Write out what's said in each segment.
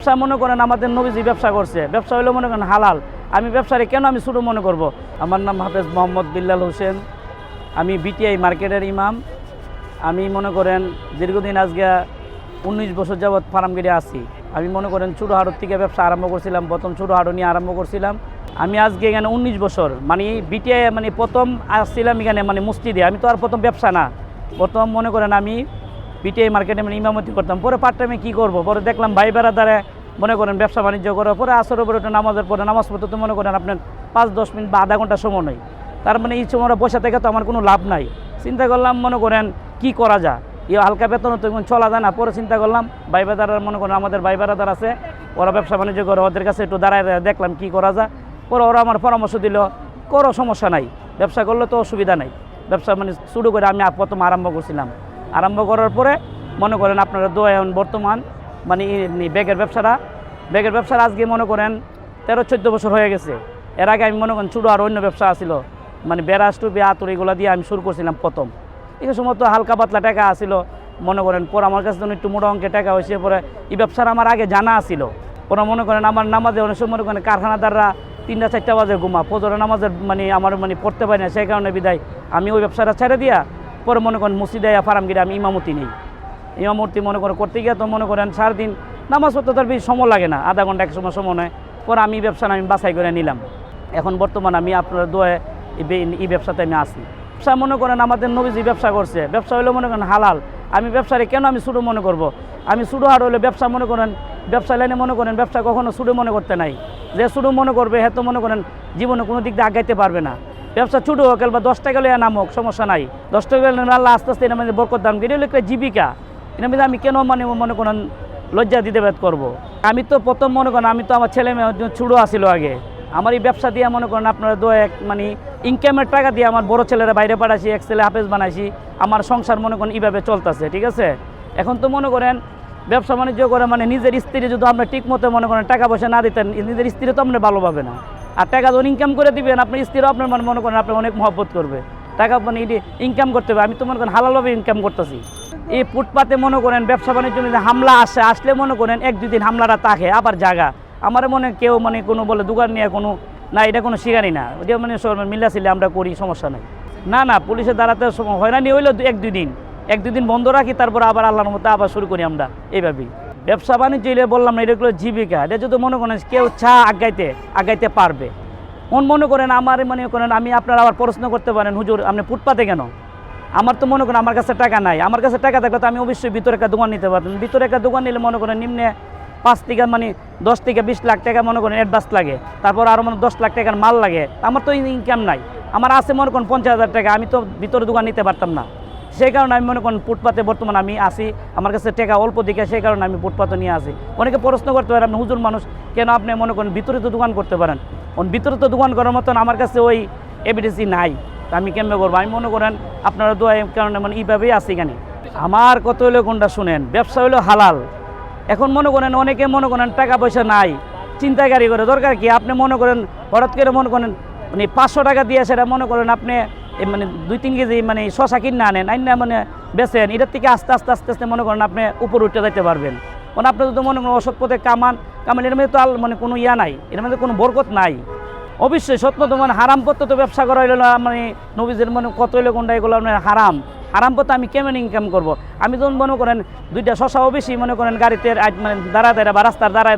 ব্যবসা মনে করেন আমাদের নবীজি ব্যবসা করছে, ব্যবসা হলে মনে করেন হালাল। আমি ব্যবসারে কেন আমি ছোটো মনে করব? আমার নাম হাফেজ মোহাম্মদ বিল্লাল হোসেন, আমি বিটিআই মার্কেটের ইমাম। আমি মনে করেন দীর্ঘদিন আজকে 19 বছর যাবৎ ফার্মগিরি আছি। আমি মনে করেন ছোটো হাটর থেকে ব্যবসা আরম্ভ করছিলাম, প্রথম ছোটো হাটও নিয়ে আরম্ভ করছিলাম। আমি আজকে এখানে 19 বছর মানে বিটিআই মানে প্রথম আসছিলাম এখানে মানে মসজিদে। আমি তো আর প্রথম ব্যবসা না, প্রথম মনে করেন আমি বিটিআই মার্কেটে মানে ইমামতি করতাম। পরে পার্ট টাইমে কী করবো, পরে দেখলাম ভাই বেড়াদারে মনে করেন ব্যবসা বাণিজ্য করার পরে আসরের পরে একটা নামাজের পরে নামাজ পড়তে তো মনে করেন আপনার 5-10 মিনিট বা আধা ঘন্টা সময় নেই। তার মানে এই সময় বসে থেকে তো আমার কোনো লাভ নাই। চিন্তা করলাম মনে করেন কি করা যায়, হালকা বেতন তো চলা যায় না। পরে চিন্তা করলাম ভাই বেড়াদার মনে করেন আমাদের ভাই বেড়াদার আছে, ওরা ব্যবসা বাণিজ্য করে, ওদের কাছে একটু দাঁড়ায় দেখলাম কি করা যায়। পরে ওরা আমার পরামর্শ দিল, করো সমস্যা নাই, ব্যবসা করলে তো অসুবিধা নাই। ব্যবসা মানে শুরু করে আমি প্রথম আরম্ভ করছিলাম। আরম্ভ করার পরে মনে করেন আপনারা এখন বর্তমান মানে ব্যাগের ব্যবসার আজকে মনে করেন 13-14 বছর হয়ে গেছে। এর আগে আমি মনে করেন ছোটো আর অন্য ব্যবসা আসিল, মানে বেড়াস টুপি আতর এগুলো দিয়ে আমি শুরু করছিলাম প্রথম। এই সময় তো হালকা পাতলা টাকা আসিল মনে করেন। পরে আমার কাছে যখন একটু মোটা অঙ্কের টাকা হয়েছে, পরে এই ব্যবসার আমার আগে জানা আসিল। ওরা মনে করেন আমার নামাজে অনেক সময় মনে করেন কারখানাদাররা 3টা-4টা বাজে ঘুমা, ফজরের নামাজের মানে আমার মানে পড়তে পারি না, সেই কারণে বিদায় আমি ওই ব্যবসাটা ছেড়ে দিয়া পরে মনে করেন মসজিদে ফার্মগিরি আমি ইমামতি নেই। ইমামতি মনে করেন করতে গিয়ে তো মনে করেন সারাদিন নামাজ পড়তে তার বেশি সময় লাগে না, আধা ঘন্টা এক সময় নেয়। পরে আমি ব্যবসাটা আমি বাছাই করে নিলাম। এখন বর্তমান আমি আপনার দোয়ায় এই ব্যবসাতে আমি আসি। ব্যবসা মনে করেন আমাদের নবীজি ব্যবসা করছে, ব্যবসা হলে মনে করেন হালাল। আমি ব্যবসারে কেন আমি ছোটো মনে করব? আমি ছোটো হাট হলে ব্যবসা মনে করেন ব্যবসা লাইনে মনে করেন ব্যবসা কখনো ছোটো মনে করতে নাই। যে ছোটো মনে করবে হ্যাঁ তো মনে করেন জীবনে কোনো দিক দিয়ে আগাইতে পারবে না। ব্যবসা ছোটো হোক বা 10 টাকা লইয়া নামক সমস্যা নাই, 10 টাকা আল্লাহ আস্তে আস্তে এটা মানে বরকত দাম। এটা হলো একটা জীবিকা, এটা মধ্যে আমি কেন মানে মনে করেন লজ্জা দিতে ভেদ করবো? আমি তো প্রথম মনে করেন আমি তো আমার ছেলে মেয়ে ছোটো আসিল আগে। আমার এই ব্যবসা দিয়ে মনে করেন আপনারা মানে ইনকামের টাকা দিয়ে আমার বড় ছেলেরা বাইরে পাঠাইছি, এক ছেলে হাফেজ বানাইছি, আমার সংসার মনে করেন এইভাবে চলতেছে। ঠিক আছে, এখন তো মনে করেন ব্যবসা বাণিজ্য করে মানে নিজের স্ত্রী যদি আপনার ঠিক মতো মনে করেন টাকা পয়সা না দিতেন, নিজের স্ত্রী তো আপনার ভালো পাবে না। আর টাকা যখন ইনকাম করে দিবেন আপনার স্ত্রীও আপনার মনে করেন আপনার অনেক মহব্বত করবে। টাকা মানে এটি ইনকাম করতে হবে। আমি তো মনে করেন হালালভাবে ইনকাম করতেছি। এই ফুটপাতে মনে করেন ব্যবসা বাণিজ্য যদি হামলা আসলে মনে করেন 1-2 দিন হামলাটা থাকে আবার জায়গা আমার মনে কেউ মানে কোনো বলে দোকান নিয়ে কোনো না, এটা কোনো শিকারই না, ওটা মানে মিল্লাছিলে আমরা করি, সমস্যা নেই। না পুলিশের দ্বারাতে হয়রানি হইলো 1-2 দিন, 1-2 দিন বন্ধ রাখি, তারপর আবার আল্লাহর মতো আবার শুরু করি আমরা এইভাবেই। ব্যবসা বাণিজ্য বললাম না, এগুলো জীবিকা। এটা যদি মনে করেন কেউ আগাইতে পারবে। মনে করেন আমার মনে করেন আমি আপনারা আবার প্রশ্ন করতে পারেন হুজুর আপনি ফুটপাতে কেন? আমার তো মনে করেন আমার কাছে টাকা নাই। আমার কাছে টাকা থাকলে তো আমি অবশ্যই ভিতরে একটা দোকান নিতে পারতাম। ভিতরে একটা দোকান নিলে মনে করেন নিম্নে 5 থেকে মানে 10 থেকে 20 লাখ টাকা মনে করেন অ্যাডভান্স লাগে, তারপর আরও মানে 10 লাখ টাকার মাল লাগে। আমার তো ইনকাম নাই, আমার আছে মনে করেন 50,000 টাকা, আমি তো ভিতরে দোকান নিতে পারতাম না। সেই কারণে আমি মনে করেন ফুটপাতে বর্তমানে আমি আসি, আমার কাছে টাকা অল্প দিকে, সেই কারণে আমি ফুটপাতে নিয়ে আসি। অনেকে প্রশ্ন করতে পারেন আপনি হুজুর মানুষ কেন আপনি মনে করেন ভিতরে তো দোকান করতে পারেন? ভিতরে তো দোকান করার মতন আমার কাছে ওই এভিডেন্সই নাই, আমি কেমনে করবো? আমি মনে করেন আপনারা দোয়ার কারণে মানে এইভাবেই আসি। কেন আমার কত হলো কোনটা শুনেন, ব্যবসা হলো হালাল। এখন মনে করেন অনেকে মনে করেন টাকা পয়সা নাই, চিন্তাকারী করে, দরকার কি? আপনি মনে করেন হঠাৎ করে মনে করেন মানে 500 টাকা দিয়ে সেটা মনে করেন আপনি মানে 2-3 কেজি মানে শশা কিনে আনেন, আইনা মানে বেচেন, এটার থেকে আস্তে আস্তে মনে করেন আপনি উপর উঠে যেতে পারবেন। মানে আপনি যদি মনে করেন অসৎ পথে কামান এর মধ্যে তো মানে কোনো নাই, এর মধ্যে কোনো বরকত নাই। অবশ্যই সত্য তো মানে হারাম পথে তো ব্যবসা করা হইলো না, মানে নবীদের মানে কত হইলো কোনটা এগুলো মানে হারাম পথে আমি কেমন ইনকাম করব? আমি যখন মনে করেন 2টা শশাও বেশি মনে করেন গাড়িতে মানে দাঁড়ায় বা রাস্তার দাঁড়ায়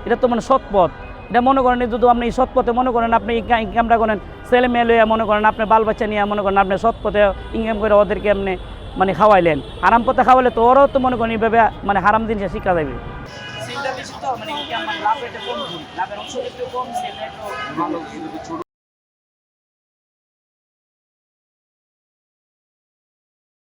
এটা তো মানে সৎ পথ। এটা মনে করেন যদি আপনি এই সৎ পথে মনে করেন আপনি ইনকামটা করেন, ছেলে মেয়ে লইয়া মনে করেন আপনি বাল বাচ্চা নিয়ে মনে করেন আপনি সৎ পথে ইনকাম করে ওদেরকে এমনি মানে খাওয়াইলেন। হারাম পথে খাওয়াইলে তো ওরাও তো মনে করেন এইভাবে মানে হারাম জিনিস শিক্ষা যাবে।